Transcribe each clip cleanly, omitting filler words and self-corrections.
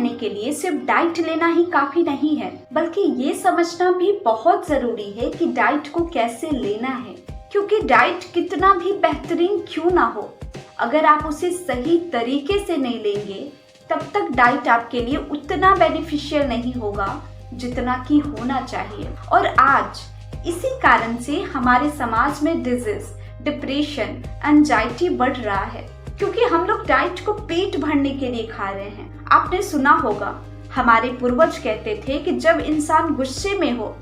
रहने के लिए सिर्फ डाइट लेना ही काफी नहीं है, बल्कि ये समझना भी बहुत जरूरी है कि डाइट को कैसे लेना है। क्योंकि डाइट कितना भी बेहतरीन क्यों ना हो, अगर आप उसे सही तरीके से नहीं लेंगे तब तक डाइट आपके लिए उतना बेनिफिशियल नहीं होगा जितना कि होना चाहिए। और आज इसी कारण से हमारे समाज में डिजीज, डिप्रेशन, एंजाइटी बढ़ रहा है, क्योंकि हम लोग डाइट को पेट भरने के लिए खा रहे हैं। आपने सुना होगा, हमारे पूर्वज कहते थे कि जब इंसान गुस्से में हो,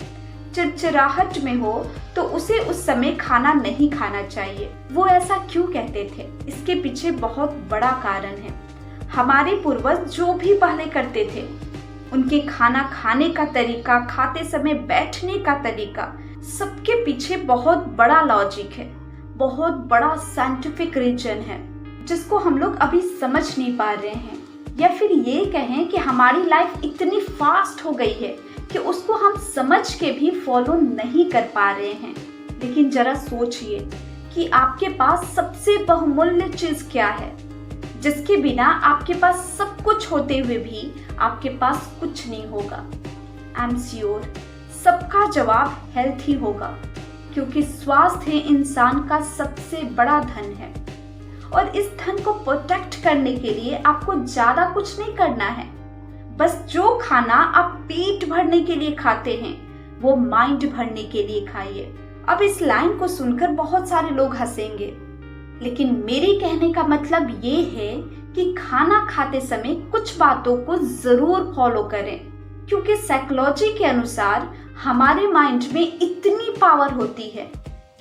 चिड़चिड़ाहट में हो, तो उसे उस समय खाना नहीं खाना चाहिए। वो ऐसा क्यों कहते थे? इसके पीछे बहुत बड़ा कारण है। हमारे पूर्वज जो भी पहले करते थे, उनके खाना खाने का तरीका, खाते समय बैठने का तरीका, सबके पीछे बहुत बड़ा लॉजिक है, बहुत बड़ा साइंटिफिक रीजन है, जिसको हम लोग अभी समझ नहीं पा रहे हैं। या फिर ये कहें कि हमारी लाइफ इतनी फास्ट हो गई है कि उसको हम समझ के भी फॉलो नहीं कर पा रहे हैं। लेकिन जरा सोचिए कि आपके पास सबसे बहुमूल्य चीज क्या है, जिसके बिना आपके पास सब कुछ होते हुए भी आपके पास कुछ नहीं होगा। आई एम श्योर सबका जवाब हेल्थ ही होगा, क्योंकि स्वास्थ्य इंसान का सबसे बड़ा धन है। और इस धन को प्रोटेक्ट करने के लिए आपको ज्यादा कुछ नहीं करना है। बस जो खाना आप पेट भरने के लिए खाते हैं, वो माइंड भरने के लिए खाइए। अब इस लाइन को सुनकर बहुत सारे लोग हंसेंगे, लेकिन मेरे कहने का मतलब ये है कि खाना खाते समय कुछ बातों को जरूर फॉलो करें, क्योंकि साइकोलॉजी के अनुसार हमारे माइंड में इतनी पावर होती है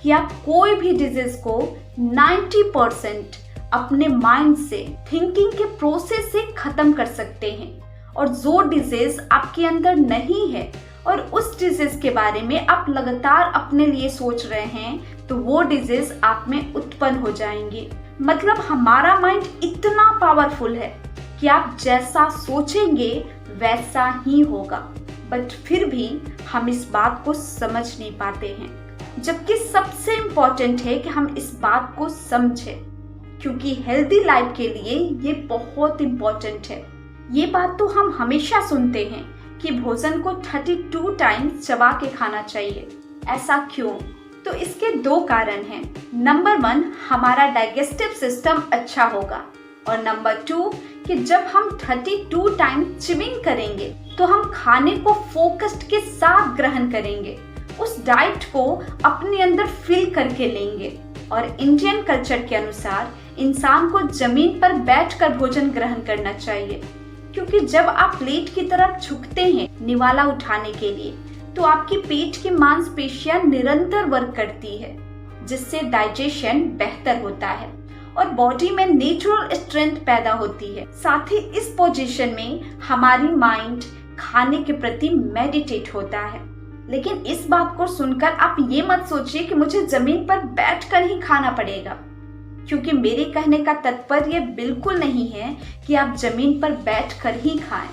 कि आप कोई भी डिजीज को 90% अपने माइंड से, थिंकिंग के प्रोसेस से खत्म कर सकते हैं। और जो डिजीज आपके अंदर नहीं है और उस डिजीज के बारे में आप लगातार अपने लिए सोच रहे हैं, तो वो डिजीज आप में उत्पन्न हो जाएंगी। मतलब हमारा माइंड इतना पावरफुल है कि आप जैसा सोचेंगे वैसा ही होगा। बट फिर भी हम इस बात को समझ नहीं पाते हैं, जबकि सबसे इम्पोर्टेंट है कि हम इस बात को समझें, क्योंकि हेल्दी लाइफ के लिए ये बहुत इम्पोर्टेंट है। ये बात तो हम हमेशा सुनते हैं कि भोजन को 32 टाइम्स चबा के खाना चाहिए। ऐसा क्यों? तो इसके दो कारण हैं। नंबर 1, हमारा डाइजेस्टिव सिस्टम अच्छा होगा, और नंबर 2 कि जब हम 32 टाइम्स च्यूइंग करेंगे तो हम खाने को फोकस्ड के साथ ग्रहण करेंगे, उस डाइट को अपने अंदर फिल करके लेंगे। और इंडियन कल्चर के अनुसार इंसान को जमीन पर बैठकर भोजन ग्रहण करना चाहिए, क्योंकि जब आप प्लेट की तरफ झुकते हैं निवाला उठाने के लिए, तो आपकी पेट की मांसपेशियां निरंतर वर्क करती है, जिससे डाइजेशन बेहतर होता है और बॉडी में नेचुरल स्ट्रेंथ पैदा होती है। साथ ही इस पोजीशन में हमारी माइंड खाने के प्रति मेडिटेट होता है। लेकिन इस बात को सुनकर आप ये मत सोचिए कि मुझे जमीन पर बैठकर ही खाना पड़ेगा, क्योंकि मेरे कहने का तात्पर्य बिल्कुल नहीं है कि आप जमीन पर बैठकर ही खाएं।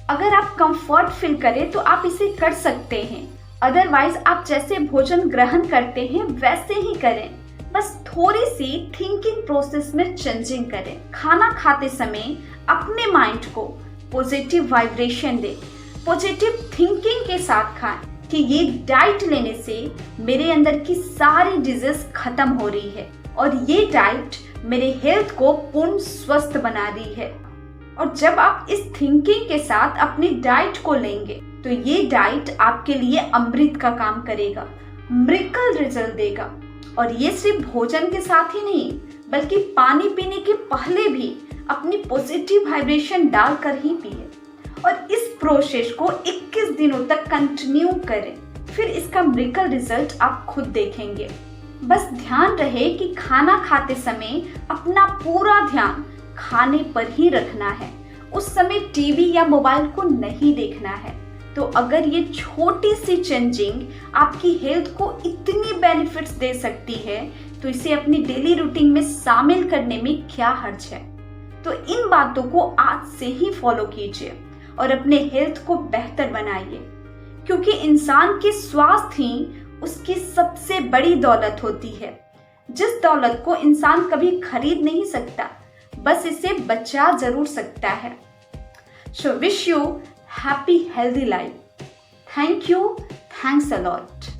अगर आप कंफर्ट फील करें तो आप इसे कर सकते हैं, अदरवाइज आप जैसे भोजन ग्रहण करते हैं वैसे ही करें। बस थोड़ी सी थिंकिंग प्रोसेस में चेंजिंग करें। खाना खाते समय अपने माइंड को पॉजिटिव वाइब्रेशन दें, पॉजिटिव थिंकिंग के साथ खाएं कि ये डाइट लेने से मेरे अंदर की सारी डिजीज खत्म हो रही है और ये डाइट मेरे हेल्थ को पूर्ण स्वस्थ बना रही है। और जब आप इस थिंकिंग के साथ अपनी डाइट को लेंगे तो ये डाइट आपके लिए अमृत का काम करेगा, मिरेकल रिजल्ट देगा। और ये सिर्फ भोजन के साथ ही नहीं, बल्कि पानी पीने के पहले भी अपनी पॉजिटिव वाइब्रेशन डालकर ही पिए। और इस प्रोसेस को 21 दिनों तक कंटिन्यू करें, फिर इसका मिरेकल रिजल्ट आप खुद देखेंगे। बस ध्यान रहे कि खाना खाते समय अपना पूरा ध्यान खाने पर ही रखना है, उस समय टीवी या मोबाइल को नहीं देखना है। तो अगर ये छोटी सी चेंजिंग आपकी हेल्थ को इतनी बेनिफिट्स दे सकती है, तो इसे अपनी डेली रूटीन में शामिल करने में क्या हर्ज है। तो इन बातों को आज से ही फॉलो कीजिए और अपने हेल्थ को बेहतर बनाइए, क्योंकि इंसान के स्वास्थ्य ही उसकी सबसे बड़ी दौलत होती है, जिस दौलत को इंसान कभी खरीद नहीं सकता, बस इसे बचा जरूर सकता है। So wish you happy healthy life. Thank you. Thanks a lot.